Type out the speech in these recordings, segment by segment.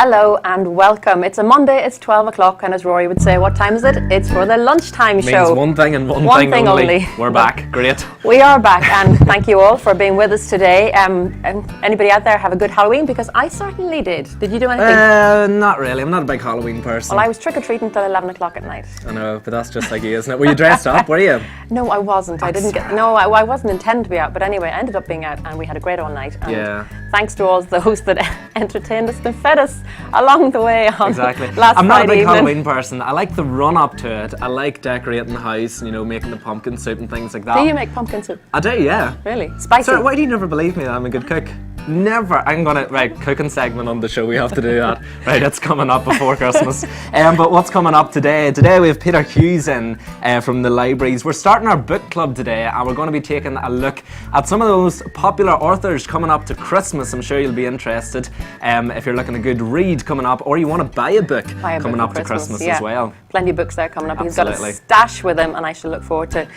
Hello and welcome. It's a Monday, it's 12 o'clock, and as Rory would say, what time is it? It's for the lunchtime show. Means one thing and one thing only. We're back. Great. We are back, and thank you all for being with us today. Anybody out there have a good Halloween? Because I certainly did. Did you do anything? Not really. I'm not a big Halloween person. Well, I was trick-or-treating till 11 o'clock at night. I know, but that's just like you, isn't it? Were you dressed up? Were you? No, I wasn't. I didn't get. No, I wasn't intended to be out. But anyway, I ended up being out, and we had a great all night. And yeah. Thanks to all those that entertained us and fed us along the way on exactly. last I'm not Friday a big evening. Halloween person. I like the run up to it. I like decorating the house, you know, making the pumpkin soup and things like that. Do you make pumpkin soup? I do, yeah. Really? Spicy? Sorry, why do you never believe me that I'm a good cook? Never. I'm gonna, right, cooking segment on the show, we have to do that. Right, it's coming up before Christmas. But what's coming up today? Today we have Peter Hughes in from the libraries. We're starting our book club today, and we're going to be taking a look at some of those popular authors coming up to Christmas. I'm sure you'll be interested if you're looking a good read coming up, or you want to buy a book coming up to Christmas yeah. as well. Plenty of books there coming up. Absolutely. He's got a stash with him, and I shall look forward to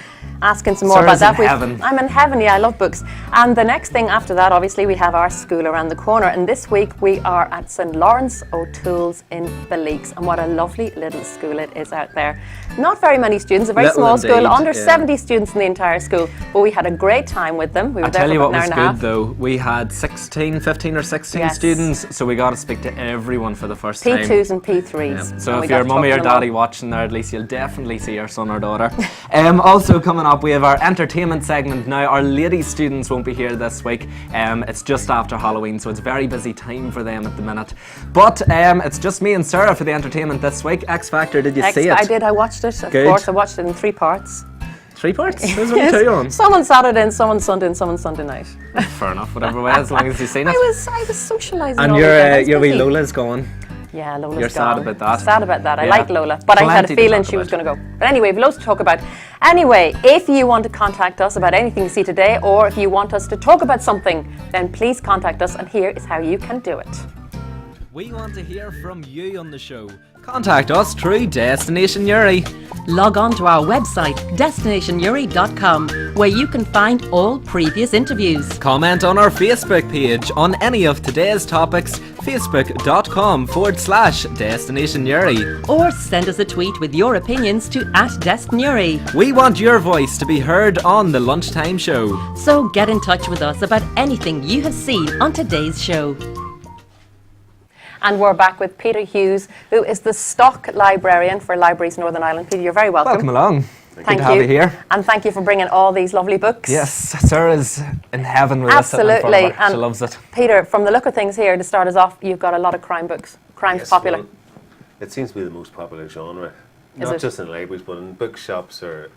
asking some more Sarah's about that. in heaven. I'm in heaven, yeah, I love books. And the next thing after that, obviously, we have our school around the corner. And this week we are at St Laurence O'Toole's in Belleek. And what a lovely little school it is out there. Not very many students, a very small school, under 70 students in the entire school. But we had a great time with them. We were there for about an hour and a half. Though. We had 15 or 16 students, so we got to speak to everyone for the first time. P2s and P3s. Yeah. So if your mummy or daddy watching there, at least you'll definitely see your son or daughter. Also coming up, we have our entertainment segment now. Our lady students won't be here this week. It's just after Halloween, so it's a very busy time for them at the minute. But it's just me and Sarah for the entertainment this week. X Factor, did you see it? I did, I watched it, of course. I watched it in 3 parts. 3 parts? There's only 2 on. Some on Saturday and some on Sunday and some on Sunday night. Fair enough, whatever way, as long as you've seen it. I was socialising. And your wee Lola's gone. Yeah, Lola's You're gone. sad about that. Sad about that. I Yeah. like Lola, but I had a feeling she was going to go. But anyway, we've loads to talk about. Anyway, if you want to contact us about anything you see today, or if you want us to talk about something, then please contact us, and here is how you can do it. We want to hear from you on the show. Contact us through Destination Uri. Log on to our website, destinationuri.com, where you can find all previous interviews. Comment on our Facebook page on any of today's topics, facebook.com/Destination Uri. Or send us a tweet with your opinions to @DestinUri. We want your voice to be heard on the Lunchtime Show. So get in touch with us about anything you have seen on today's show. And we're back with Peter Hughes, who is the stock librarian for Libraries Northern Ireland. Peter, you're very welcome. Welcome along. Thank Good to have you here. And thank you for bringing all these lovely books. Yes, Sarah's in heaven with us. Absolutely. She loves it. Peter, from the look of things here, to start us off, you've got a lot of crime books. Crime's popular. Well, it seems to be the most popular genre. Is Not it? just in libraries, but in bookshops or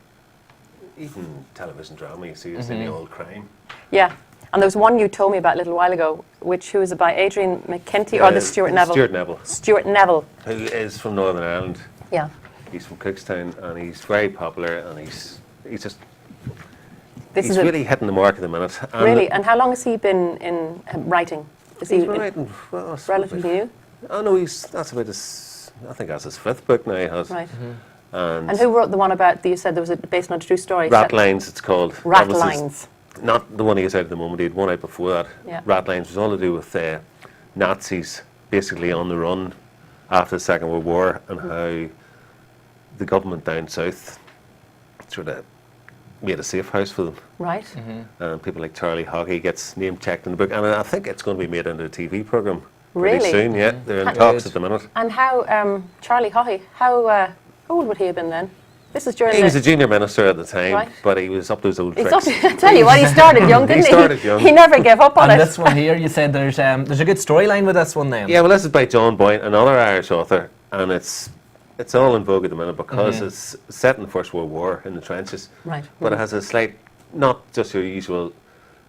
even television drama. You see this in the old crime. Yeah. And there was one you told me about a little while ago, who is it by Adrian McKenty or the Stuart Neville? Stuart Neville. Stuart Neville. Who is from Northern Ireland. Yeah. He's from Cookstown, and he's very popular, and he's This is really hitting the mark at the minute. And really? And how long has he been in writing? Is he's he been writing, well, I suppose relatively new? Oh no, that's about his. I think that's his 5th book now. He has. Right. And who wrote the one about, you said there was based on a true story? Ratlines, it's called. Rat That was his- Lines. Not the one he has out at the moment, he had one out before that. Yeah. Ratlines was all to do with Nazis basically on the run after the Second World War, and how the government down south sort of made a safe house for them. Right. And people like Charlie Hockey gets name checked in the book, and I think it's going to be made into a TV programme Really? pretty soon. Yeah, they're in talks at the minute. And how, Charlie Haughey, how old would he have been then? This is during He was a junior minister at the time, Right. but he was up to his old He's tricks. up to, I tell you what, he started young, didn't he? started young. He never gave up on And it. this one here, you said there's a good storyline with this one then. Yeah, well, this is by John Boyne, another Irish author, and it's all in vogue at the minute because it's set in the First World War in the trenches. Right. But it has a slight, not just your usual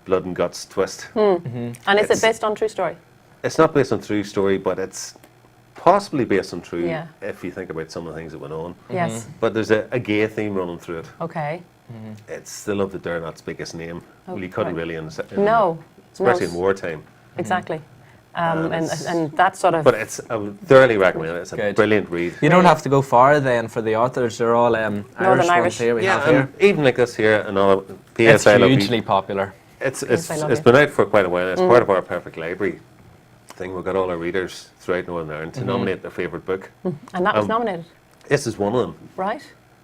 blood and guts twist. And is it based on true story? It's not based on true story, but it's possibly based on true Yeah. if you think about some of the things that went on. Yes. But there's a gay theme running through it. Okay. It's the love that dare not speak his name. Well, you couldn't right. really, No. especially No. in wartime. Exactly. And it's- that sort of... But I would thoroughly recommend it. It's a Good. brilliant read. You don't have to go far then for the authors. They're all Irish Irish. ones here. We have Yeah, here. and even like this here, another It's PSI. hugely popular. It's Yes, I love it's it. been out for quite a while. It's part of our Perfect Library thing. We've got all our readers throughout Northern Ireland to nominate their favourite book. And that was nominated, This is one of them. right?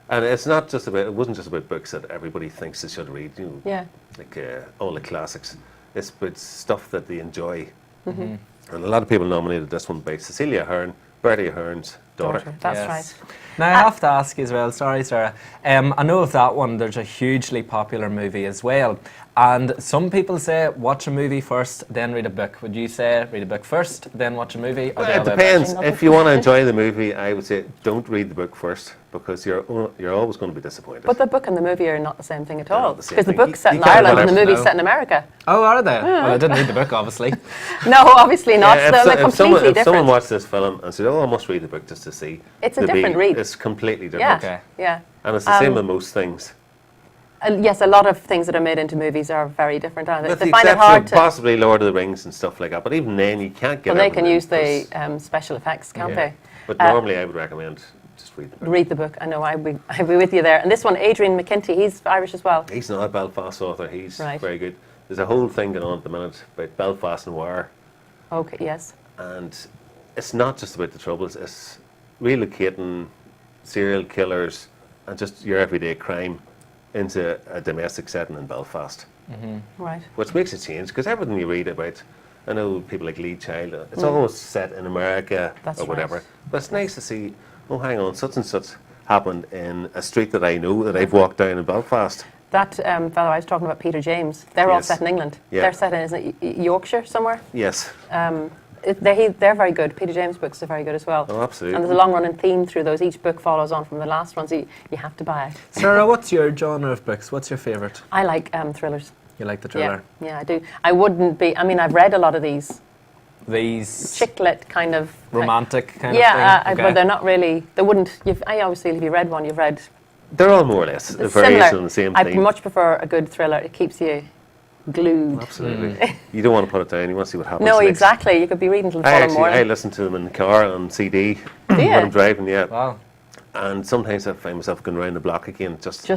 And it's not just about, it wasn't just about books that everybody thinks they should read, you know, Yeah. like all the classics. It's about stuff that they enjoy. And a lot of people nominated this one by Cecilia Ahern, Bertie Ahern's daughter. That's Yes. right. Now I have to ask you as well, sorry Sarah, I know of that one, there's a hugely popular movie as well, and some people say watch a movie first, then read a book. Would you say read a book first, then watch a movie? Or the Well, it other way depends. about? If you want to enjoy the movie, I would say don't read the book first, because you're always going to be disappointed. But the book and the movie are not the same thing at all. not the same Because the thing. book's set You in can't Ireland and the whatever- movie's no. set in America. Oh, are they? Well, I didn't read the book, obviously. No, obviously not. Yeah, So they're if completely someone different. watched this film and said, "Oh, I must read the book just to see," It's a the different beat, read. It's completely Yeah, different, Okay. yeah. and it's the same with most things. Yes, a lot of things that are made into movies are very different, aren't they? With They the find it exception hard of to. possibly Lord of the Rings and stuff like that, but even then you can't get. Well, they can everything use the because- special effects, can't Yeah. they? But normally, I would recommend just read the book. Read the book. I know, I'd be with you there. And this one, Adrian McKinty, he's Irish as well. He's not a Belfast author. He's Right. very good. There's a whole thing going on at the minute about Belfast Noir, Okay, yes. and it's not just about the troubles. It's relocating serial killers and just your everyday crime into a domestic setting in Belfast, Right. which makes a change because everything you read about, I know people like Lee Child, it's always set in America That's or whatever. right. But it's nice to see, oh, hang on, such and such happened in a street that I know that I've walked down in Belfast. That fellow I was talking about, Peter James, they're all Yes. set in England. Yeah. They're set in, isn't it, Yorkshire somewhere? Yes. They're very good. Peter James' books are very good as well. Oh, absolutely. And there's a long running theme through those. Each book follows on from the last one, so you have to buy it. Sarah, what's your genre of books? What's your favourite? I like thrillers. You like the Yeah, thriller? yeah, I do. I wouldn't be, I mean, I've read a lot of these These chick lit kind of. romantic kind Yeah, of thing? but they're not really, they wouldn't, I always feel if you read one, you've read They're all more or less a it's variation similar. on the same I theme. much prefer a good thriller. It keeps you glued. Absolutely. You don't want to put it down. You want to see what happens No, next. exactly. You could be reading till the I following actually morning. listen to them in the car on CD Do you? when I'm driving, yeah. Wow. And sometimes I find myself going around the block again. Just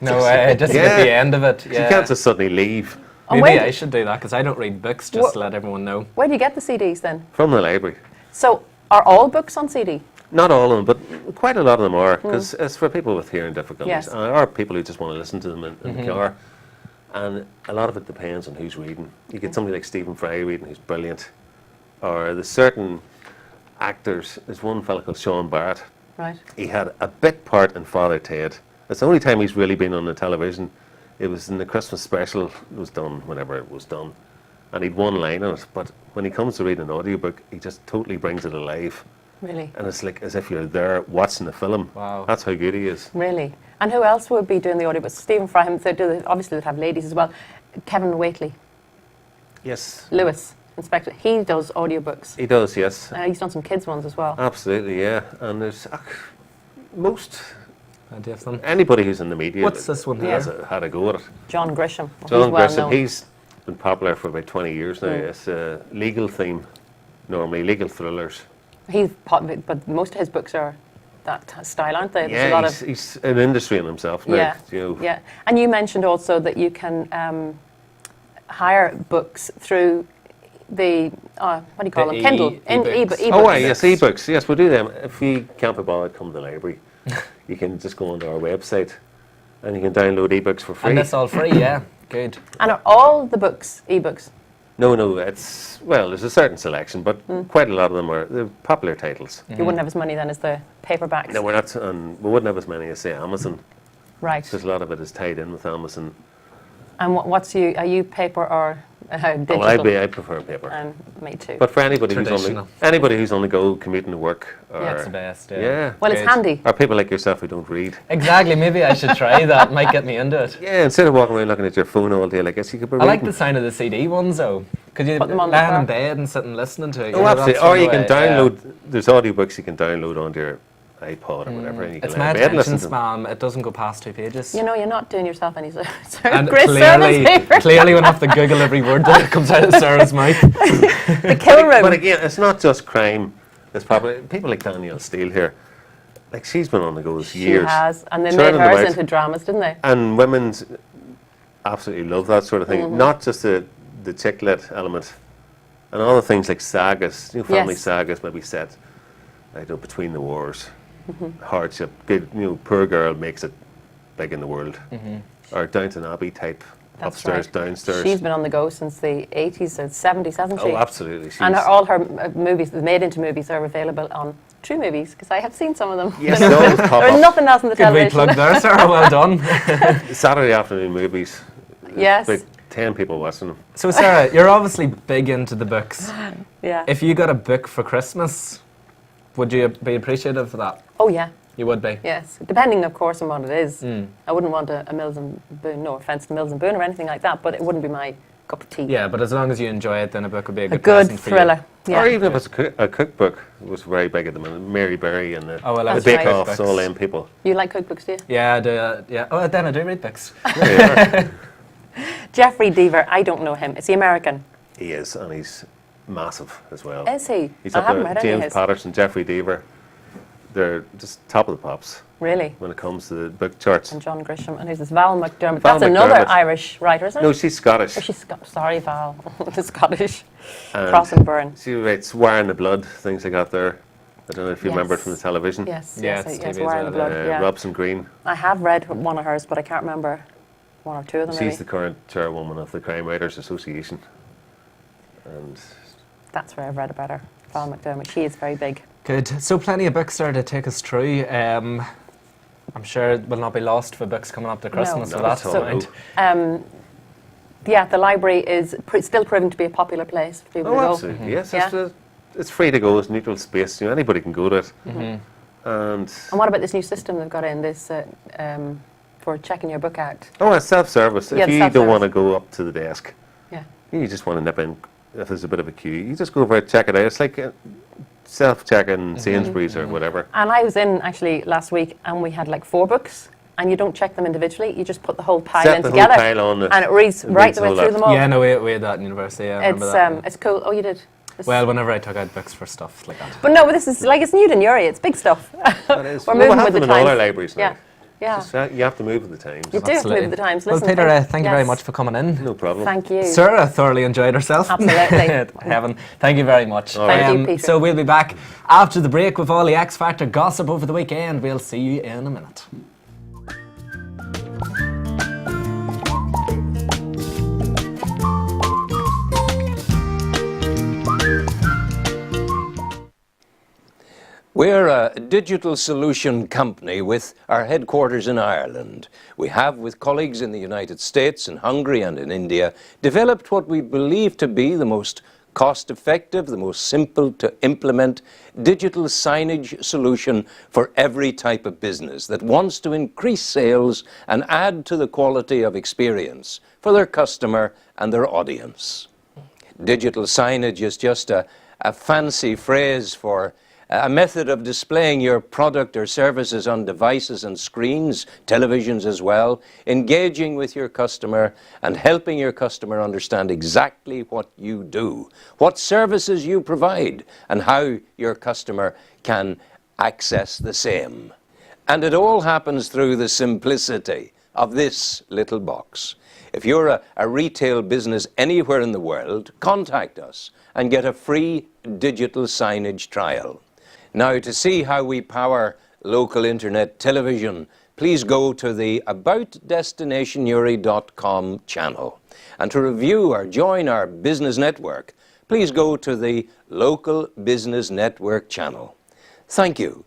No way, just Yeah. at the end of it. Yeah. you can't just suddenly leave Maybe where- I should do that because I don't read books, just to let everyone know. Where do you get the CDs then? from the library. So, are all books on CD? Not all of them, but quite a lot of them are, because it's for people with hearing difficulties, Yes. or people who just want to listen to them in the car. And a lot of it depends on who's reading. You get somebody like Stephen Fry reading, who's brilliant, or there's certain actors. There's one fella called Sean Barrett. Right. He had a bit part in Father Ted. It's the only time he's really been on the television. It was in the Christmas special. It was done whenever it was done, and he'd one line on it. But when he comes to read an audiobook, he just totally brings it alive. Really? And it's like as if you're there watching the film. Wow. That's how good he is. Really? And who else would be doing the audiobooks? Stephen Fry, obviously they'd have ladies as well. Kevin Whately, Yes. Lewis, Inspector, he does audiobooks. He does, yes. He's done some kids' ones as well. Absolutely, yeah. And there's most Do you have some? anybody who's in the media What's this one has here? had a go at it. John Grisham. John he's well Grisham, known. he's been popular for about 20 years now. It's a legal theme, normally legal thrillers. But most of his books are that style, aren't they? There's a Yeah, lot he's an industry in himself now. yeah, You know. yeah. And you mentioned also that you can hire books through the what do you call The them? Kindle, e-books. ebooks. Oh, right, yes, ebooks. Yes, we'll do them. If you can't be bothered, come to the library. You can just go onto our website and you can download ebooks for free. And that's all free, yeah. Good. And are all the books ebooks? No, it's, well, there's a certain selection, but quite a lot of them are they're popular titles. You wouldn't have as many then as the paperbacks. No, we're not, and we wouldn't have as many as, say, Amazon, Right. because a lot of it is tied in with Amazon. And are you paper or digital? Oh, I prefer paper. And me too. But for anybody who's Traditional. on the go, commuting to work, or Yeah, That's the best, yeah. yeah, well, it's Good. handy. or people like yourself who don't read. Exactly, maybe I should try that. Might get me into it. Yeah, instead of walking around looking at your phone all day, like I guess you could be I like reading. the sound of the CD ones though. Could you Put them on the lie car. in bed and sit and listen to it? Oh, absolutely. that's Or the you can way, download. There's audiobooks you can download onto your iPod or whatever, and you can It's lie my in bed and attention listen to them. span. It doesn't go past 2 pages. You know, you're not doing yourself any And great service paper. clearly we'll have to Google every word that comes out of Sarah's mouth. The kill room. But again, it's not just crime. It's probably people like Danielle Steele here. Like she's been on the go She years. has, and they Churning made them hers out. into dramas, didn't they? And women's absolutely love that sort of thing. Not just the chick lit element, And other things like sagas, family Yes. sagas, maybe set, between the wars, hardship. Good, poor girl makes it big in the world, or Downton Abbey type, That's upstairs, right. downstairs. She's been on the go since the 80s or 70s, hasn't she? Oh, absolutely. And all her movies, made into movies, are available on True Movies, because I have seen some of them. Yes, they always pop There's up. nothing else on the Good wee television. plug there, Sarah. Well done. Saturday afternoon movies. Yes. About 10 people watching them. So, Sarah, you're obviously big into the books. Yeah. If you got a book for Christmas, would you be appreciative of that? Oh, yeah. You would be. Yes. Depending, of course, on what it is. I wouldn't want a Mills and Boone, no offence to Mills and Boone or anything like that, but it wouldn't be my cup of tea. Yeah, but as long as you enjoy it, then a book would be a A good good present for you. thriller. Yeah. Or even if it's a cookbook, it was very big at the minute. Mary Berry and the, Oh, well, I the was That's Bake right. Offs, Cookbooks. all them people. You like cookbooks, do you? Yeah, I do. Yeah. Oh, then I do read books. Yeah, Jeffrey Deaver, I don't know him. Is he American? he is, and he's massive as well. Is he? He's I up haven't there. read any of James his. Patterson, Jeffrey Deaver. They're just top of the pops Really? when it comes to the book charts. And John Grisham. And who's this? Val McDermott. Val That's another McDermott. Irish writer, isn't it? No, she's Scottish. Or she's sorry, Val. Scottish. And Cross and burn. She writes Wire in the Blood, things like that there. I don't know if you remember it Yes. from the television. Yes, Yeah, yes, it's yes, TV as Wire in the well, Blood, yeah. Robson Green. I have read one of hers, but I can't remember one or two of them. She's Maybe. the current chairwoman of the Crime Writers Association. And That's where I've read about her. Val McDermott. She is very big. Good. So plenty of books there to take us through. I'm sure it will not be lost for books coming up to Christmas. No. So that's Not at all, fine. Yeah, the library is still proven to be a popular place for people to go. absolutely, yes. Yeah. It's free to go. It's neutral space. Anybody can go to it. And And what about this new system they've got in this for checking your book out? it's self-service. Yeah, If the you don't self-service. want to go up to the desk, Yeah. you just want to nip in. If there's a bit of a queue, you just go over and check it out. It's like self-checking Sainsbury's or whatever. And I was in actually last week, and we had like 4 books, and you don't check them individually. You just put the whole pile Set in the together, whole pile on and it reads right reads the way all through that. them all. Yeah, no, we had that in university. Yeah, I remember that. It's cool. Oh, you did. It's- Well, whenever I took out books for stuff like that. but no, but this is like it's new to Newry. It's big stuff. That is. We're Well, moving we have with the them in all times. our libraries now. Yeah, yeah. Just, you have to move with the times. You do have to move with the times. Listen, Well, Peter, thank you very yes. much for coming in. No problem. Thank you. Sarah thoroughly enjoyed herself. Absolutely. Heaven. Thank you very much. All right. Thank you, Peter. So we'll be back after the break with all the X Factor gossip over the weekend. We'll see you in a minute. We're a digital solution company with our headquarters in Ireland. We have, with colleagues in the United States, in Hungary and in India, developed what we believe to be the most cost-effective, the most simple to implement digital signage solution for every type of business that wants to increase sales and add to the quality of experience for their customer and their audience. Digital signage is just a fancy phrase for a method of displaying your product or services on devices and screens, televisions as well, engaging with your customer and helping your customer understand exactly what you do, what services you provide, and how your customer can access the same. And it all happens through the simplicity of this little box. If you're a retail business anywhere in the world, contact us and get a free digital signage trial. Now, to see how we power local internet television, please go to the aboutdestinationuri.com channel. And to review or join our business network, please go to the Local Business Network channel. Thank you.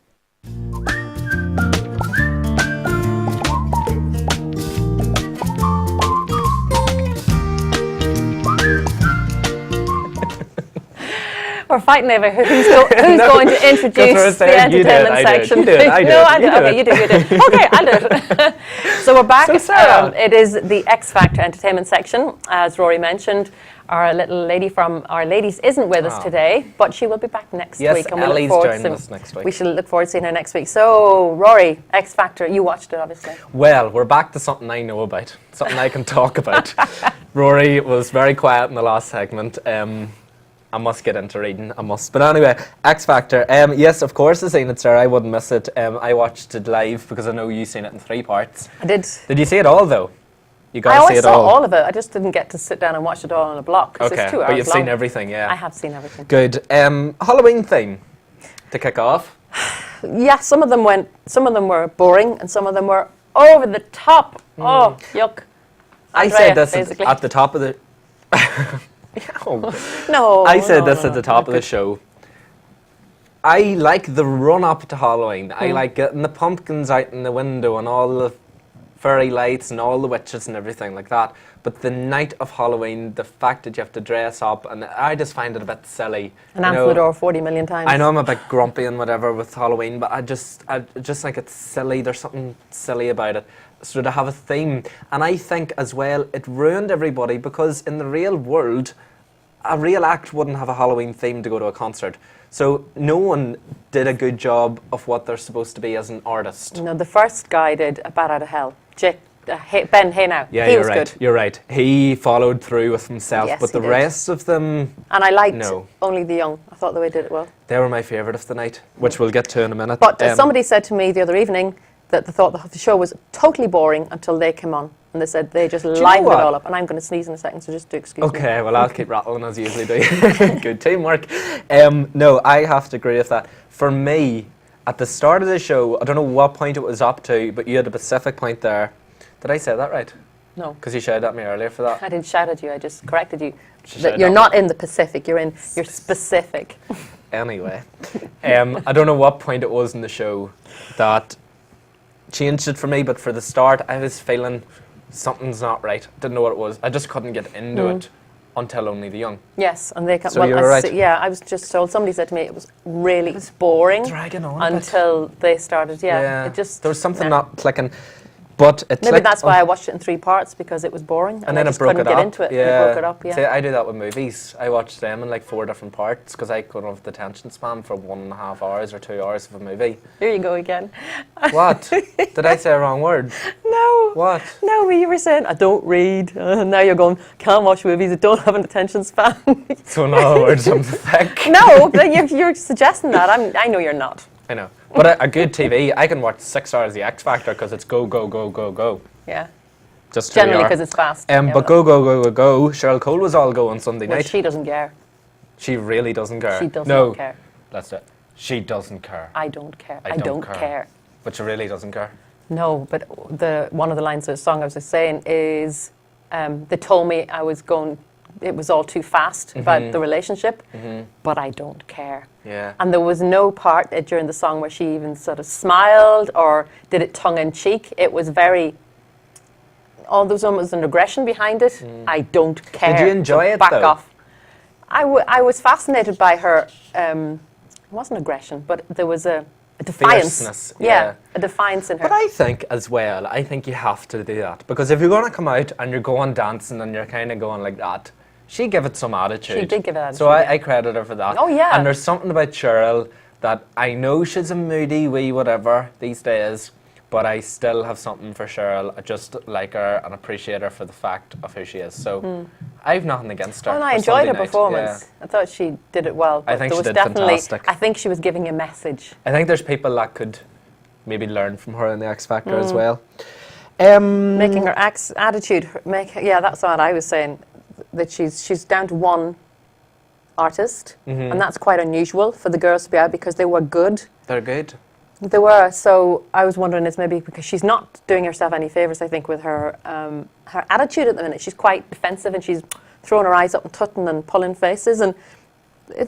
We're fighting over who's going to introduce the entertainment section. You do it, I do No, it, I do. you do Okay, it. you do it. Okay, I'll do it. So we're back. So, Sarah. It is the X Factor entertainment section. As Rory mentioned, our little lady from Our Ladies isn't with us today, but she will be back next Yes, week. And we Ellie's look forward joining to us next week. We shall look forward to seeing her next week. So, Rory, X Factor, you watched it, obviously. Well, we're back to something I know about, something I can talk about. Rory was very quiet in the last segment. I must get into reading, I must. But anyway, X Factor. Yes, of course I've seen it, Sarah. I wouldn't miss it. I watched it live because I know you've seen it in 3 parts. I did. Did you see it all, though? You I got to see always it saw all. all of it. I just didn't get to sit down and watch it all in a block. 'Cause Okay, it's 2 hours but you've long. seen everything, yeah. I have seen everything. Good. Halloween theme to kick off. Yeah, some of them were boring, and some of them were over the top. Oh, yuck! I Andrea, said this basically. at the top of the. No. I said no, this no, at the no, top not of the good. show. I like the run up to Halloween. Mm. I like getting the pumpkins out in the window and all the fairy lights and all the witches and everything like that. But the night of Halloween, the fact that you have to dress up, and I just find it a bit silly. And answer the door 40 million times. I know I'm a bit grumpy and whatever with Halloween, but I just think it's silly. There's something silly about it. So to have a theme, and I think as well it ruined everybody, because in the real world, a real act wouldn't have a Halloween theme to go to a concert. So no one did a good job of what they're supposed to be as an artist. No, the first guy did A Bat Out of Hell. Ben, hey now. Yeah, he you're was right. good. You're right. He followed through with himself, Yes, but he the did. rest of them, And I liked No. Only the Young. I thought the way they did it well. they were my favourite of the night, which we'll get to in a minute. But somebody said to me the other evening that they thought the show was totally boring until they came on. And they said they just know livened it what? all up. And I'm going to sneeze in a second, so just do excuse me. Okay, well, I'll keep rattling as you usually do. Good teamwork. No, I have to agree with that. For me, at the start of the show, I don't know what point it was up to, but you had a specific point there. Did I say that right? No. Because you shouted at me earlier for that. I didn't shout at you, I just corrected you. shouted That you're at not in the Pacific, you're specific. Anyway, I don't know what point it was in the show that changed it for me, but for the start, I was feeling something's not right. Didn't know what it was. I just couldn't get into it until Only the Young. Yes, and they can. So well, you were right. Yeah, I was just told. Somebody said to me it was really boring Dragging on a bit. until they started. Yeah, it just there was something nah. not clicking, but it Maybe clicked that's why I watched it in 3 parts, because it was boring, and I then it just broke couldn't it get up. into it. Yeah. It broke it up. Yeah. See, I do that with movies. I watch them in like 4 different parts because I couldn't have the attention span for 1.5 hours or 2 hours of a movie. Here you go again. What? Did I say a wrong word? No. What? No, but you were saying I don't read. Now you're going, can't watch movies. I don't have an attention span. So in other words, I'm thick. No, you're suggesting that. I know you're not. I know. But a good TV, I can watch 6 hours of The X Factor because it's go, go, go, go, go. Yeah. Just who we Generally are. because it's fast. But Yeah, go, go, go, go, go. Cheryl Cole was all go on Sunday well, night. she doesn't care. She really doesn't care. She does no, not care. That's it. She doesn't care. I don't care. I I don't don't care. care. But she really doesn't care. No, but one of the lines of the song I was just saying is, they told me it was all too fast about the relationship, but I don't care. Yeah. And there was no part during the song where she even sort of smiled or did it tongue in cheek. It was very, there was almost an aggression behind it. I don't care. Did you enjoy so it, back though? off. I was fascinated by her, it wasn't aggression, but there was a defiance. Fierceness, yeah. A defiance in her. But I think as well, I think you have to do that. Because if you're going to come out and you're going dancing and you're kind of going like that, she gave it some attitude. She did give it attitude, So yeah. I credit her for that. Oh, yeah. And there's something about Cheryl that I know she's a moody wee whatever these days, but I still have something for Cheryl. I just like her and appreciate her for the fact of who she is. So I have nothing against her. Oh, and I for enjoyed Sunday her night. performance. I thought she did it well. I But think there she was did definitely, fantastic. I think she was giving a message. I think there's people that could maybe learn from her in the X Factor as well. Making her attitude, yeah, that's what I was saying. That she's down to one artist, and that's quite unusual for the girls to be out because they were good. They're good. They were. So I was wondering, it's maybe because she's not doing herself any favors. I think with her her attitude at the minute, she's quite defensive and she's throwing her eyes up and tutting and pulling faces, and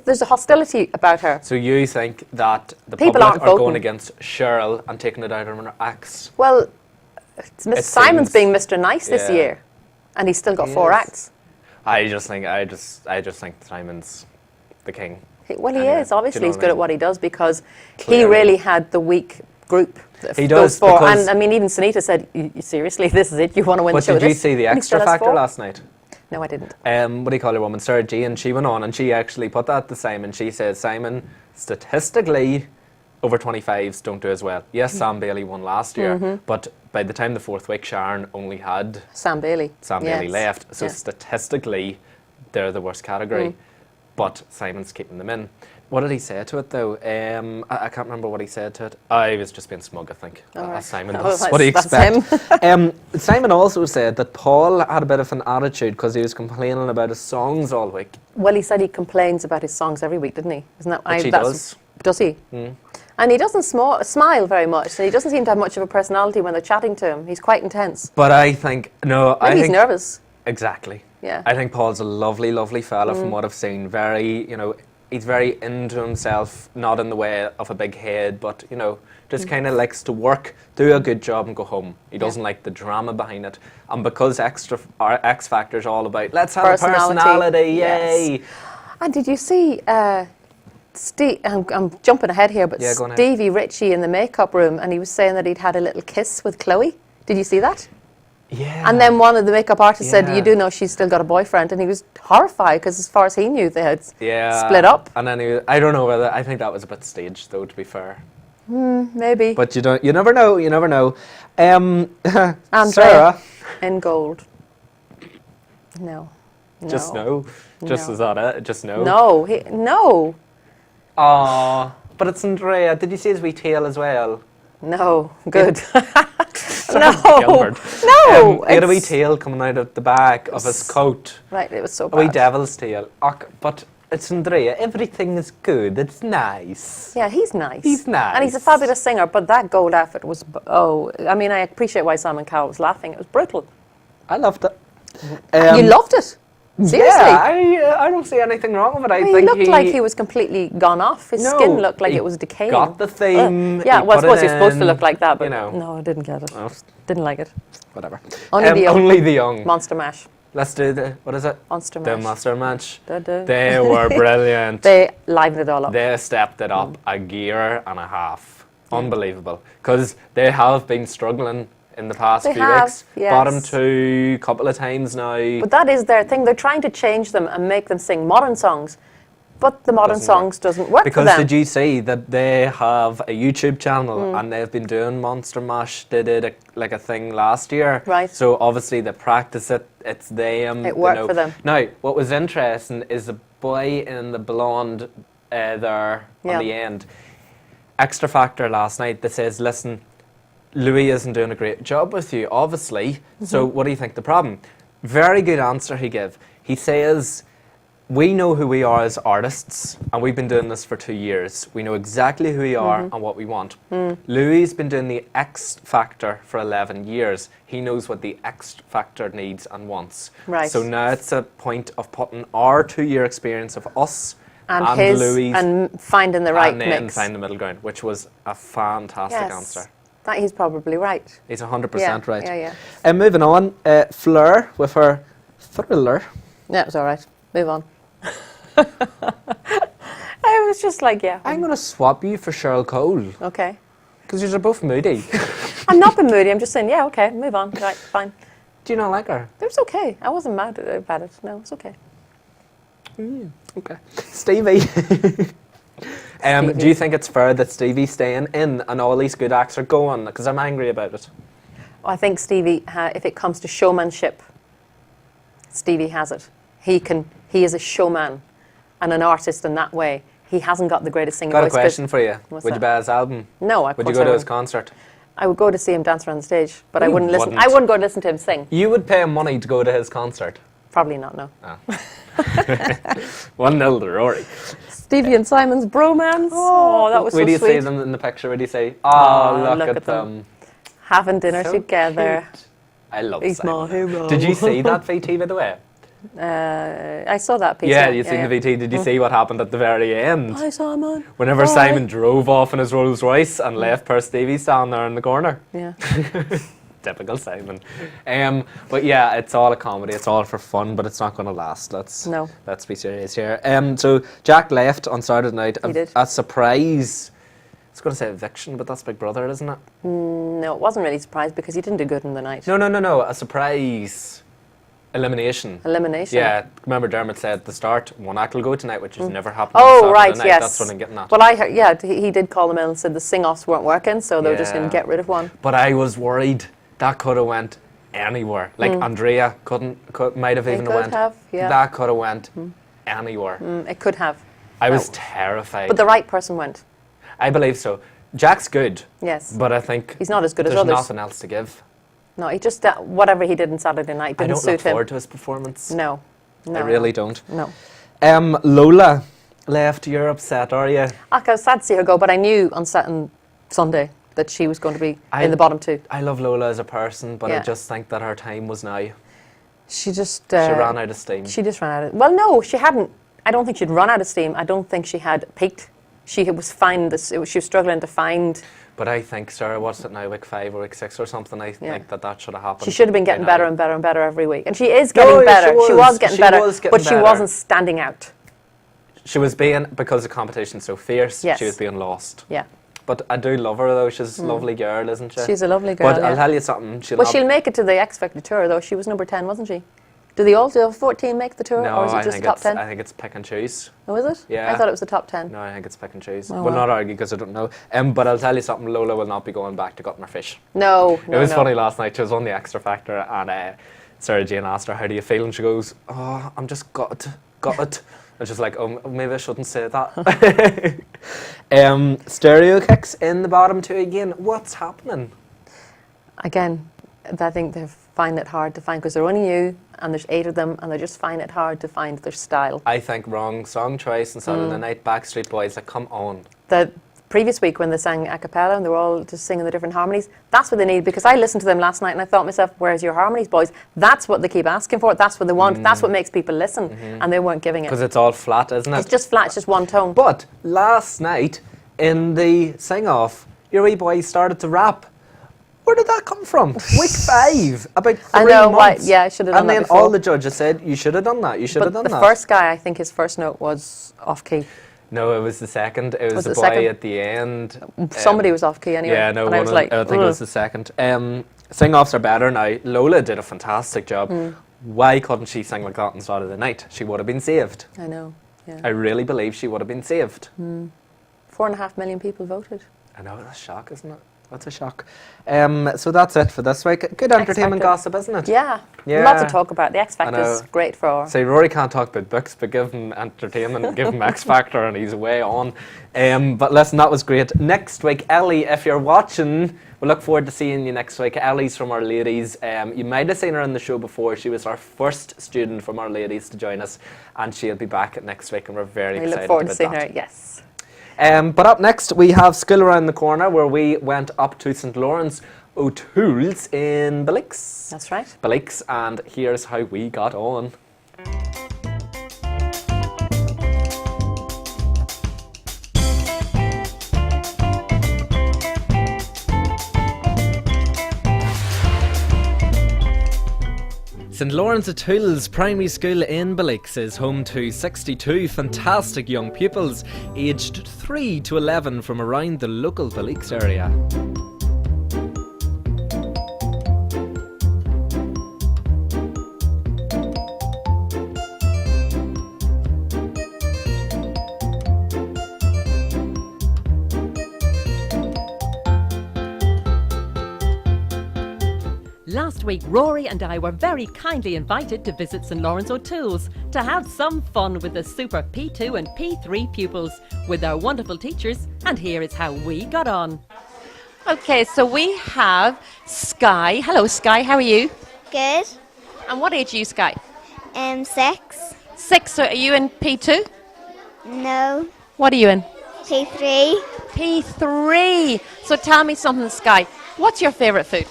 there's a hostility about her. So you think that the People public aren't are going voting. against Cheryl and taking it out on her acts? Well, Simon's seems- being Mr. Nice this yeah. year, and he's still got 4 is. acts. I just think Simon's the king. Well, he Anyway, is. do you Obviously, know he's what I good at mean? what he does because he Clearly. really had the weak group. He those does, 4. because- And I mean, even Sunita said, Seriously, this is it? You want to win But the show did with you this?" see the And he Extra still has Factor 4. last night? No, I didn't. What do you call her woman? Sarah G, and she went on and she actually put that to Simon. She said, Simon, statistically, over 25s don't do as well. Yes, Sam Bailey won last year, but by the time the 4th week, Sharon only had Sam Bailey. Bailey Yes. left. So Yeah. statistically, they're the worst category. But Simon's keeping them in. What did he say to it though? I can't remember what he said to it. I was just being smug, I think. right. As Simon Oh, does. that's- What do you that's expect? Simon also said that Paul had a bit of an attitude because he was complaining about his songs all week. Well, he said he complains about his songs every week, didn't he? Isn't that Which he that's- does. Does he? And he doesn't smile very much, and he doesn't seem to have much of a personality when they're chatting to him. He's quite intense. But I think, no, I Maybe he's think... nervous. Exactly. Yeah. I think Paul's a lovely, lovely fella from what I've seen. Very, he's very into himself, not in the way of a big head, but, just kind of likes to work, do a good job and go home. He doesn't like the drama behind it. And because X Factor's all about, let's have a personality, yay! Yes. And did you see... Steve, I'm jumping ahead here, but Yeah, go on ahead. Stevie Ritchie in the makeup room, and he was saying that he'd had a little kiss with Chloe. Did you see that? Yeah. And then one of the makeup artists said, Yeah. "You do know she's still got a boyfriend," and he was horrified because, as far as he knew, they had Yeah. split up. And then I don't know whether, I think that was a bit staged though, to be fair. Maybe. But you never know, you never know. Andrea Sarah. in gold. No. Just no. Just No. is that it? Just no. No. No. Aw, but it's Andrea. Did you see his wee tail as well? No. Good. Gilbert. No. He had a wee it's- tail coming out of the back of his coat. Right. It was so A wee bad. devil's tail. But it's Andrea. Everything is good. It's nice. Yeah, he's nice. He's And he's a nice. fabulous singer, but that gold outfit was, I mean, I appreciate why Simon Cowell was laughing. It was brutal. I loved it. You loved it? Seriously? Yeah, I don't see anything wrong with it. I He think looked like he was completely gone off. His No, skin looked like he it was decaying. got the theme, Yeah, he well, I put suppose it you're supposed to in, look like that, but you know. no, I didn't get it. Oh, Didn't like it. whatever. Only the young. Only the young. Monster Mash. Let's do what is it? Monster The Mash. Monster Match. Da-da. They were brilliant. They livened it all up. They stepped it up a gear and a half. Unbelievable. Because they have been struggling in the past They few have, weeks. yes. Bottom two, couple of times now. But that is their thing. They're trying to change them and make them sing modern songs. But the modern Doesn't work. songs doesn't work Because for them. did you see that they have a YouTube channel and they've been doing Monster Mash? They did a thing last year. Right. So obviously they practice it. It's them. It they worked know. for them. Now, what was interesting is the boy in the blonde there Yeah. on the end. Extra Factor last night that says, listen, Louis isn't doing a great job with you, obviously. Mm-hmm. So what do you think the problem? Very good answer he gave. He says, we know who we are as artists, and we've been doing this for 2 years. We know exactly who we are Mm-hmm. and what we want. Mm. Louis has been doing the X Factor for 11 years. He knows what the X Factor needs and wants. Right. So now it's a point of putting our 2-year experience of us and his, Louis and finding the right and then mix. find the middle ground, which was a fantastic answer. That he's probably right. He's 100% Yeah, right. yeah. And moving on, Fleur with her Thriller. Yeah, it was all right. Move on. I was just like, yeah. I'm going to swap you for Cheryl Cole, Okay. because you're both moody. I'm not being moody. I'm just saying, yeah, okay, move on. Right, fine. Do you not like her? It was okay. I wasn't mad about it. No, it's okay. Okay. Stevie. Do you think it's fair that Stevie's staying in and all these good acts are going? Because I'm angry about it. Well, I think Stevie, if it comes to showmanship, Stevie has it. He is a showman and an artist in that way. He hasn't got the greatest singing Got a voice. 'cause- question for you. What's Would you that? buy his album? No, of Would you course go I to his wouldn't. concert? I would go to see him dance around the stage, but I You wouldn't listen. wouldn't. I wouldn't go to listen to him sing. You would pay him money to go to his concert. Probably not, no. 1-0 to Rory. Stevie and Simon's bromance. Oh, that was so Where do you see sweet. them in the picture? Where do you say, oh, look, at them. them. Having dinner So together. cute. I love He's Simon. my hero. Did you see that VT, by the way? I saw that piece. Yeah, you seen the VT. Did you see what happened at the very end? Hi, Simon. Whenever Bye. Simon drove off in his Rolls Royce and left poor Stevie standing there in the corner. Yeah. Typical Simon. But yeah, it's all a comedy. It's all for fun, but it's not going to last. Let's be serious here. So Jack left on Saturday night. He did. A surprise. I was going to say eviction, but that's Big Brother, isn't it? No, it wasn't really surprised because he didn't do good in the night. No. A surprise elimination. Elimination. Yeah, remember Dermot said at the start, one act will go tonight, which has never happened. Oh, on Saturday right, night. yes. That's what I'm getting at. Well, I heard, yeah, he did call them in and said the sing-offs weren't working, so they were just going to Yeah. get rid of one. But I was worried that could have went anywhere. Like Andrea might have It even could went. have, yeah. That could have went anywhere. It could have. I was terrified. But the right person went. I believe so. Jack's good. Yes. But I think He's not as good as there's others. nothing else to give. No, he just, whatever he did on Saturday night I didn't don't suit look him. forward to his performance. No. I really don't. No. Lola left. You're upset, are you? I was sad to see her go, but I knew on Sunday that she was going to be in the bottom two. I love Lola as a person, but I Yeah. just think that her time was now. She just... She ran out of steam. She just ran out of... Well, no, she hadn't. I don't think she'd run out of steam. I don't think she had peaked. She was fine. She was struggling to find... But I think, Sarah, what's it now, week 5 or week 6 or something? I think that should have happened. She should have been getting by better now. and better and better every week. And she is getting better. She was getting better, but she wasn't standing out. She was being, because the competition's so fierce, Yes. she was being lost. Yeah. But I do love her, though. She's a lovely girl, isn't she? She's a lovely girl, But yeah. I'll tell you something. She'll make it to the X Factor tour, though. She was number 10, wasn't she? Do the 14 make the tour, No, or is it just the top 10? I think it's pick and choose. Oh, is it? Yeah. I thought it was the top 10. No, I think it's pick and choose. Oh, We'll well. not argue because I don't know. But I'll tell you something, Lola will not be going back to Gutmer Fish. No, It was funny last night. She was on the Extra Factor and Sarah Jane asked her, how do you feel? And she goes, oh, I'm just gutted. And she's like, oh, maybe I shouldn't say that. Stereo kicks in the bottom two again. What's happening? Again, I think they find it hard to find because they're only new and there's 8 of them and they just find it hard to find their style. I think wrong song choice on Saturday night. Backstreet Boys, like, come on. The previous week when they sang a cappella and they were all just singing the different harmonies, that's what they need, because I listened to them last night and I thought to myself, where's your harmonies, boys? That's what they keep asking for. That's what they want. That's what makes people listen. And they weren't giving it. Because it's all flat, isn't it? It's just flat. It's just one tone. But last night in the sing-off, your wee boy started to rap. Where did that come from? Week 5, about 3 I know, months. yeah, I should have done and that then before. all the judges said, you should have done that, you should have But done the that. first guy, I think his first note was off key. No, it was the second. It was Was the it boy second? at the end. Somebody was off key anyway. Yeah, no, and I was like, I think it was the second. Sing-offs are better now. Lola did a fantastic job. Why couldn't she sing like that on Saturday night? She would have been saved. I know, yeah. I really believe she would have been saved. 4.5 million people voted. I know, that's a shock, isn't it? That's a shock. So that's it for this week. Good entertainment Factor. gossip, isn't it? Yeah, Yeah. lots to talk about. The X I Factor's know. great for... Say, Rory can't talk about books, but give him entertainment, give him X Factor, and he's way on. But listen, that was great. Next week, Ellie, if you're watching, we look forward to seeing you next week. Ellie's from Our Ladies. You might have seen her on the show before. She was our first student from Our Ladies to join us, and she'll be back next week, and we're very I excited look forward to about seeing that. her, yes. But up next, we have School Around the Corner, where we went up to St Laurence O'Toole's in Belleek. That's right. Belleek, and here's how we got on. St Laurence O'Toole's primary school in Belleek is home to 62 fantastic young pupils, aged 3 to 11 from around the local Belleek area. Last week, Rory and I were very kindly invited to visit St Laurence O'Toole's to have some fun with the super P2 and P3 pupils with our wonderful teachers, and here is how we got on. Okay, so we have Sky. Hello, Sky, how are you? Good. And what age are you, Sky? 6. 6, so are you in P2? No. What are you in? P3. P3. So tell me something, Sky. What's your favourite food?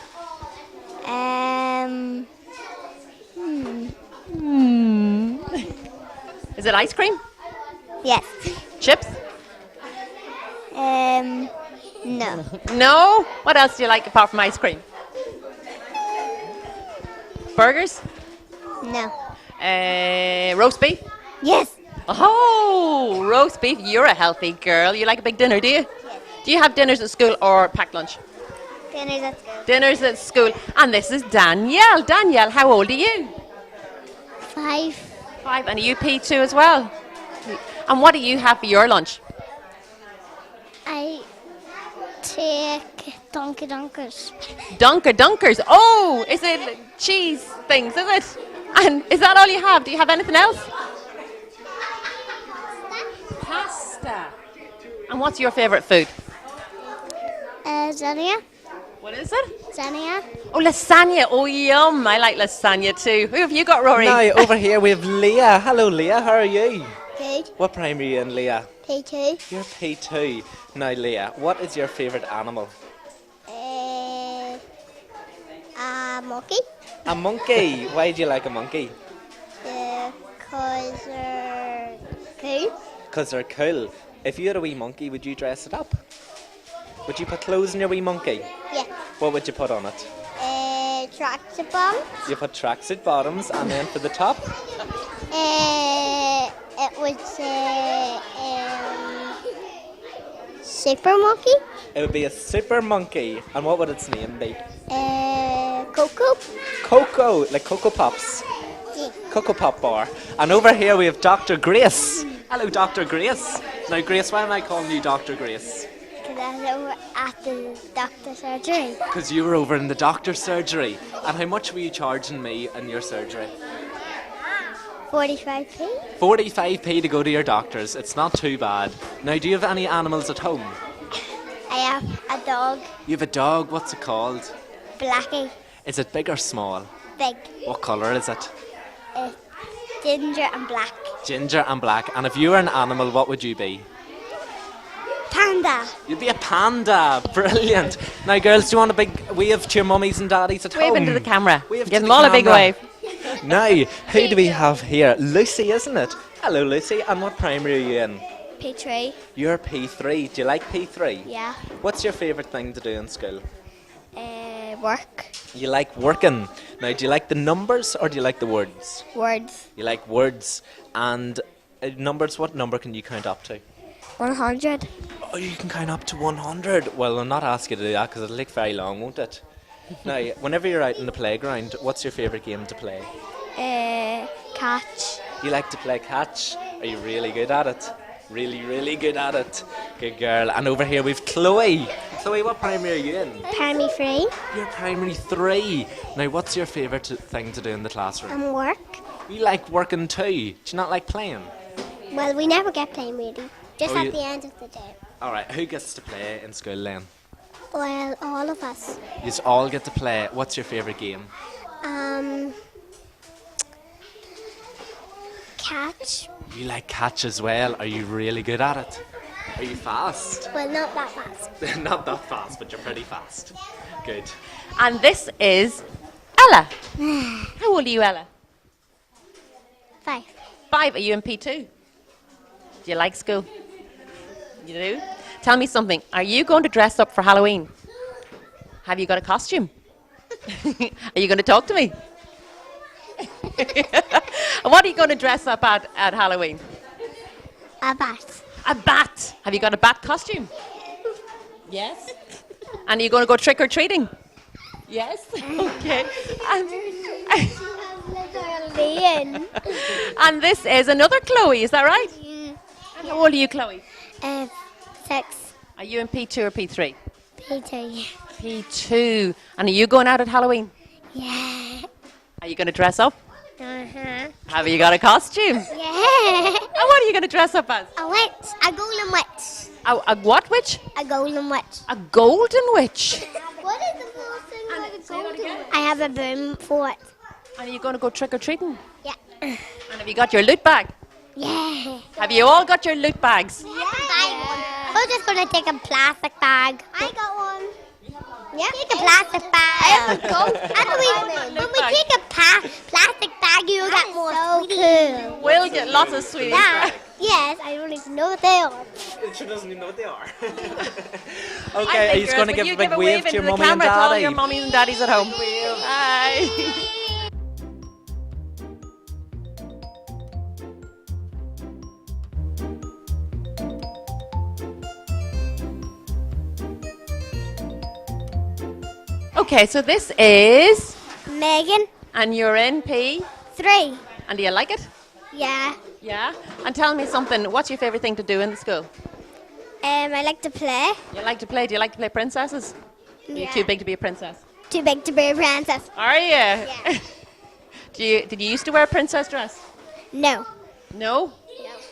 Is it ice cream? Yes. Chips? No. No? What else do you like apart from ice cream? Burgers? No. Roast beef? Yes. Oh, roast beef. You're a healthy girl. You like a big dinner, do you? Yes. Do you have dinners at school or packed lunch? Dinner's at school. Dinners at school. And this is Danielle. Danielle, how old are you? 5. 5. And are you P2 as well? And what do you have for your lunch? I take Donkey Donkers. Dunkers. Oh, is it cheese things, is it? And is that all you have? Do you have anything else? And what's your favourite food? Lasagna. What is it? Lasagna. Oh, lasagna. Oh, yum. I like lasagna too. Who have you got, Rory? Now, over here we have Leah. Hello, Leah. How are you? Good. What primary are you in, Leah? P2. You're P2. Now, Leah, what is your favourite animal? Monkey. A monkey. Why do you like a monkey? Because they're cool. Because they're cool. If you had a wee monkey, would you dress it up? Would you put clothes in your wee monkey? Yeah. What would you put on it? Tracksuit bottom. You put tracksuit bottoms, and then for the top? It would say super monkey. It would be a super monkey. And what would its name be? Coco. Coco, like Cocoa Pops. Yeah. Cocoa Pop bar. And over here we have Dr. Grace. Hello, Dr. Grace. Now, Grace, why am I calling you Dr. Grace? Because I was over at the doctor's surgery. Because you were over in the doctor's surgery. And how much were you charging me in your surgery? 45p. 45p to go to your doctor's. It's not too bad. Now, do you have any animals at home? I have a dog, You have a dog. What's it called? Blackie, Is it big or small? big, What colour is it? ginger and black. Ginger and black. And if you were an animal, what would you be? Panda. You'd be a panda. Brilliant. Now, girls, do you want a big wave to your mummies and daddies at Wave home? into the camera. Wave to Give the them all a big camera. wave. Now, who do we have here? Lucy, isn't it? Hello, Lucy. And what primary are you in? P3. You're P3. Do you like P3? Yeah. What's your favourite thing to do in school? Work. You like working. Now, do you like the numbers or do you like the words? Words. You like words. And numbers, what number can you count up to? 100. Oh, you can count up to 100. Well, I'll not ask you to do that because it'll take very long, won't it? Now, whenever you're out in the playground, what's your favourite game to play? Catch. You like to play catch? Are you really good at it? Really, really good at it. Good girl. And over here we've Chloe. Chloe, what primary are you in? Primary 3. You're primary 3. Now, what's your favourite thing to do in the classroom? Work. You like working too. Do you not like playing? Well, we never get playing really. Just Oh, at you- the end of the day. Alright, who gets to play in school then? Well, all of us. You all get to play. What's your favourite game? Catch. You like catch as well. Are you really good at it? Are you fast? Well, not that fast. Not that fast, but you're pretty fast. Good. And this is Ella. How old are you, Ella? 5. 5. Are you in P2? Do you like school? You do? Tell me something. Are you going to dress up for Halloween? Have you got a costume? Are you going to talk to me? What are you going to dress up at Halloween? A bat. A bat. Have you got a bat costume? Yes. And are you going to go trick or treating? Yes. Okay. And this is another Chloe. Is that right? And how old are you, Chloe? 6. Are you in P2 or P3? P2. P2. And are you going out at Halloween? Yeah. Are you going to dress up? Uh-huh. Have you got a costume? And Yeah. what are you going to dress up as? A witch. A golden witch. A what witch? A golden witch. A golden witch. What is the first thing like a golden witch? I have a broom for it. And are you going to go trick or treating? Yeah. And have you got your loot bag? Yeah. Have you all got your loot bags? I'm just gonna take a plastic bag. I got one. Yeah. Take a plastic bag. I have a goat. When we take a plastic bag, you get more sweeties. We'll get lots of sweeties. Yeah. Yes, I don't even know what they are. She doesn't even know what they are. I Okay, are think, you girls, going to will give you a big give wave to into your the mummy and camera to all daddy? your mummies and daddies at home? Bye. Okay, so this is, Megan, and you're in P, 3. and do you like it? Yeah. Yeah? And tell me something, what's your favourite thing to do in the school? I like to play. You like to play, do you like to play princesses? Are you too big to be a princess? Too big to be a princess. Are you? Yeah. Did you used to wear a princess dress? No. No?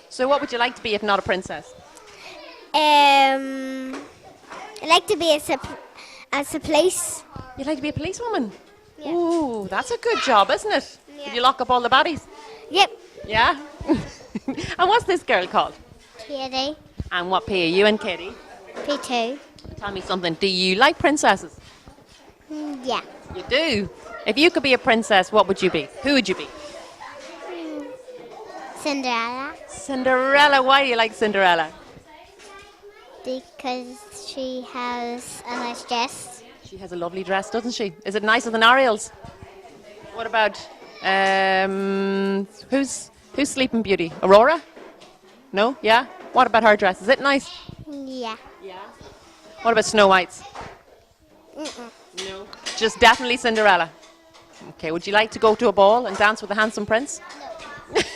So what would you like to be if not a princess? I like to be as a police. You'd like to be a policewoman? Yeah. Ooh, that's a good job, isn't it? Yeah. Did you lock up all the baddies? Yep. Yeah? And what's this girl called? Katie. And what P are you and Katie? P2. Tell me something. Do you like princesses? Yeah. You do? If you could be a princess, what would you be? Who would you be? Cinderella. Cinderella. Why do you like Cinderella? Because she has a nice dress. She has a lovely dress, doesn't she? Is it nicer than Ariel's? What about who's Sleeping Beauty? Aurora? No? Yeah? What about her dress? Is it nice? Yeah. Yeah. What about Snow White's? No. Just definitely Cinderella. Okay, would you like to go to a ball and dance with the handsome prince?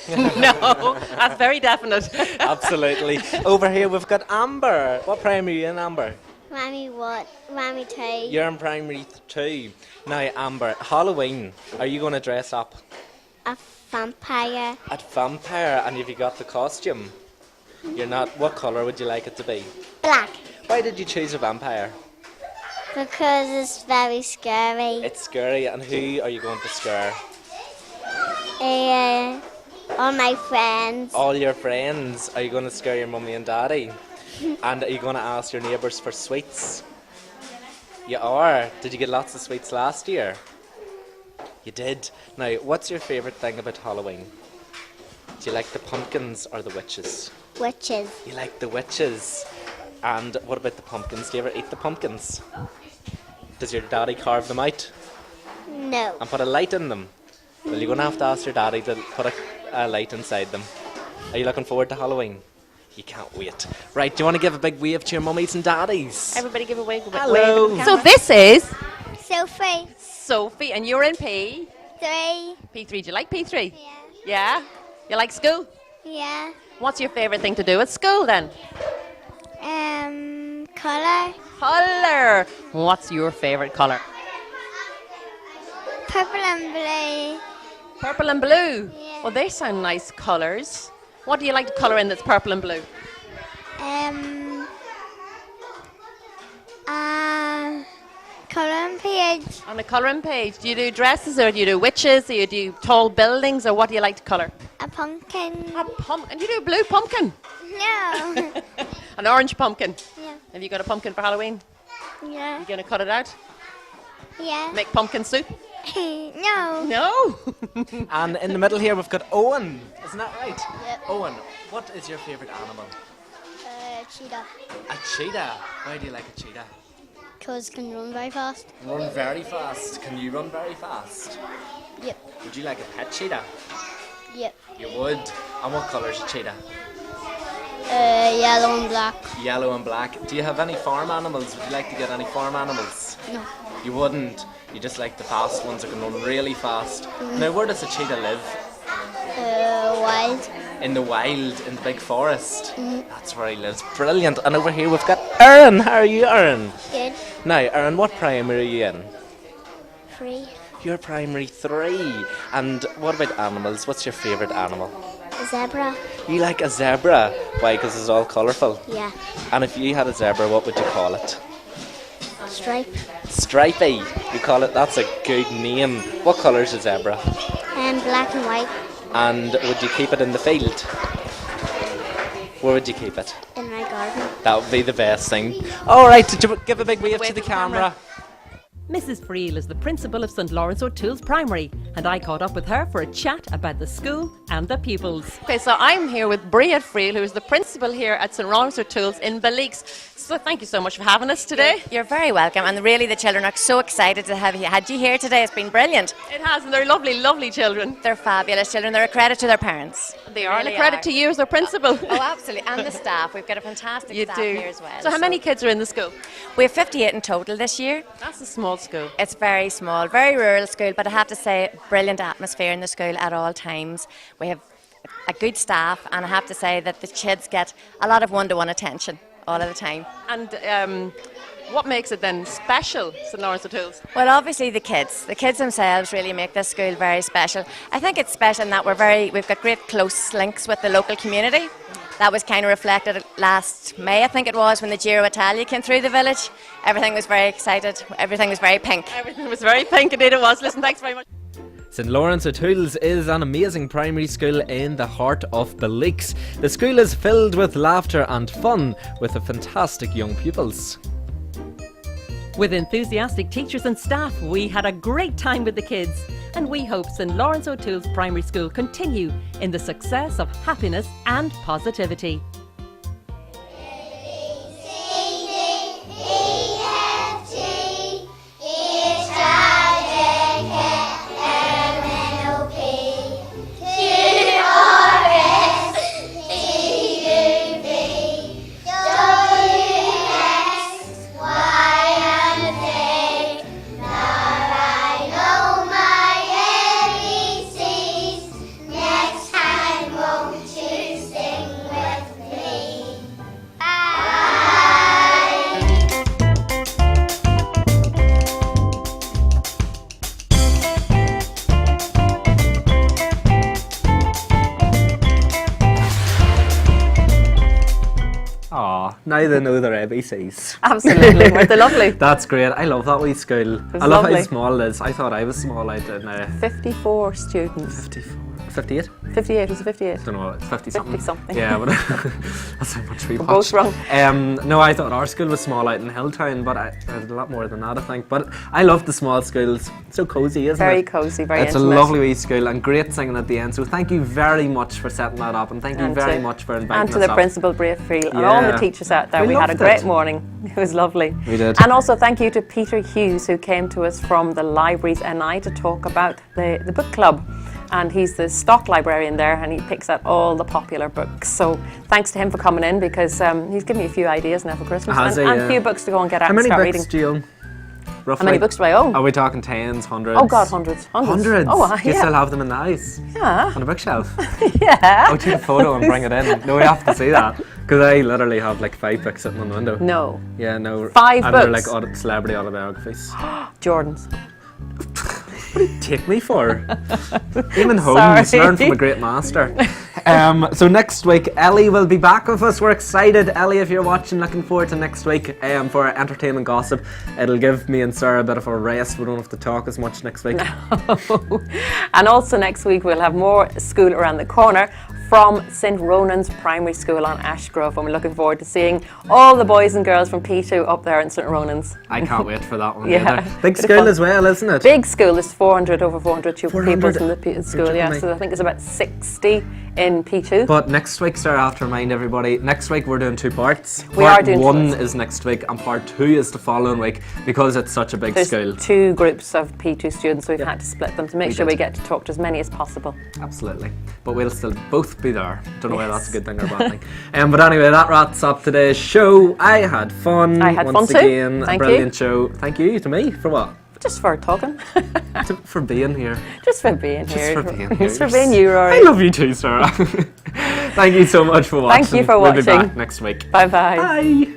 No, that's very definite. Absolutely. Over here we've got Amber. What primary are you in, Amber? Mommy what? Mommy 2. You're in primary 2. Now, Amber, Halloween, are you going to dress up? A vampire. A vampire, and have you got the costume? You're not. What colour would you like it to be? Black. Why did you choose a vampire? Because it's very scary. It's scary, and who are you going to scare? All my friends. All your friends. Are you going to scare your mummy and daddy? And are you going to ask your neighbours for sweets? You are. Did you get lots of sweets last year? You did. Now, what's your favourite thing about Halloween? Do you like the pumpkins or the witches? Witches. You like the witches. And what about the pumpkins? Do you ever eat the pumpkins? Does your daddy carve them out No. and put a light in them? Well, you're going to have to ask your daddy to put a light inside them. Are you looking forward to Halloween? You can't wait. Right, do you want to give a big wave to your mummies and daddies? Everybody give a wave. Hello. Wave. So this is Sophie. Sophie, and you're in P. 3. P3. Do you like P3? Yeah. Yeah? You like school? Yeah. What's your favourite thing to do at school then? Colour. Colour. What's your favourite colour? Purple and blue. Purple and blue. Yeah. Well, they sound nice colours. What do you like to colour in that's purple and blue? Colour page. On a colouring page, do you do dresses or do you do witches or you do tall buildings or what do you like to colour? A pumpkin. A pumpkin. You do a blue pumpkin. No. An orange pumpkin. Yeah. Have you got a pumpkin for Halloween? Yeah. You going to cut it out? Yeah. Make pumpkin soup? No. No. And in the middle here we've got Owen. Isn't that right? Yep. Owen, what is your favourite animal? Cheetah. A cheetah. Why do you like a cheetah? Because it can run very fast. Run very fast. Can you run very fast? Yep. Would you like a pet cheetah? Yep. You would. And what colour is a cheetah? Yellow and black. Yellow and black. Do you have any farm animals? Would you like to get any farm animals? No. You wouldn't. You just like the fast ones that can run really fast. Now, where does a cheetah live? Wild. In the wild, in the big forest. That's where he lives. Brilliant. And over here we've got Erin. How are you, Erin? Good. Now, Erin, what primary are you in? 3. You're primary 3. And what about animals? What's your favourite animal? A zebra. You like a zebra. Why? Because it's all colourful. Yeah. And if you had a zebra, what would you call it? Stripe. Stripey. You call it. That's a good name. What colour's a zebra? And black and white. And would you keep it in the field? Where would you keep it? In my garden. That would be the best thing. All right, give a big wave to the camera. Mrs. Friel is the principal of St Laurence O'Toole's Primary, and I caught up with her for a chat about the school and the pupils. Okay, so I'm here with Bria Friel, who is the principal here at St Laurence O'Toole's in Belleek. So thank you so much for having us today. You're very welcome, and really the children are so excited to have had you here today. It's been brilliant. It has, and they're lovely, lovely children. They're fabulous children. They're a credit to their parents. They are, and a really credit are. to you as their principal. Oh, absolutely, and the staff. We've got a fantastic You staff do. here as well. So how many kids are in the school? We have 58 in total this year. That's a small school. It's very small, very rural school, but I have to say, brilliant atmosphere in the school at all times. We have a good staff, and I have to say that the kids get a lot of one-to-one attention all of the time. And what makes it then special, St Laurence O'Toole's? Well, obviously the kids themselves really make this school very special. I think it's special in that we've got great close links with the local community. that was kind of reflected last May, I think it was, when the Giro Italia came through the village. Everything was very excited. Everything was very pink. Everything was very pink, indeed it was. Listen, thanks very much. St Laurence O'Toole's is an amazing primary school in the heart of Belleek. The school is filled with laughter and fun with the fantastic young pupils. With enthusiastic teachers and staff, we had a great time with the kids, and we hope St Laurence O'Toole's primary school continue in the success of happiness and positivity. Now they know their ABCs. Absolutely, weren't they lovely? That's great. I love that wee school. was I love lovely. how small it is. I thought I was small. I did now. 54 students. 54, 58? 58, was it 58? I don't know, it's 50 something. 50 something. Yeah, but that's how much we We're watched. both wrong. No, I thought our school was small out in Hilltown, but I did a lot more than that, I think. But I love the small schools. It's so cosy, isn't Very it? cosy, very It's intimate. a lovely wee school and great singing at the end. So thank you very much for setting that up, and thank you very much for inviting and to us the up. principal, Bravefield, and all the Yeah. teachers out there. We We had a loved great it. morning. It was lovely. We did. And also thank you to Peter Hughes, who came to us from the libraries NI to talk about the book club. And he's the stock librarian there, and he picks out all the popular books. So thanks to him for coming in, because he's given me a few ideas now for Christmas, Has and he? a Yeah. few books to go and get out How and many start books reading. do you own? Roughly? How many books do I own? Are we talking tens, hundreds? Oh God, hundreds. Hundreds? Oh, Do you yeah. still have them in the house? Yeah. On a bookshelf? Yeah. I'll take a photo and bring it in. No, we have to see that. Because I literally have like 5 books sitting on the window. No. Yeah, no. 5 and books? they're like celebrity autobiographies. Jordan's. What do you take me for? Eamon Holmes, Sorry. learn from a great master. So next week, Ellie will be back with us. We're excited. Ellie, if you're watching, looking forward to next week for our entertainment gossip. It'll give me and Sarah a bit of a rest. We don't have to talk as much next week. And also next week we'll have more school around the corner from St Ronan's Primary School on Ashgrove, and we're looking forward to seeing all the boys and girls from P2 up there in St Ronan's. I can't wait for that one. Yeah. Either. Big Bit of school fun. as well, isn't it? Big school, there's over 400 pupils 400? in the school, yeah, so I think there's about 60 in P2. But next week, Sarah, I have to remind everybody, next week we're doing 2 parts. We are doing 2 1 parts. is next week and part 2 is the following week, because it's such a big There's school. 2 groups of P2 students, so we've had to split them to make We sure did. we get to talk to as many as possible. Absolutely. But we'll still both be there. Don't know whether that's a good thing or a bad thing. But anyway, that wraps up today's show. I had fun. I had once fun too. again. Thank a brilliant you. show. Thank you to me for what? Just for talking. For being here. Just for being here. Just for being here. Just for being you, Rory. I love you too, Sarah. Thank you so much for watching. Thank you for We'll be watching. back next week. Bye-bye. Bye.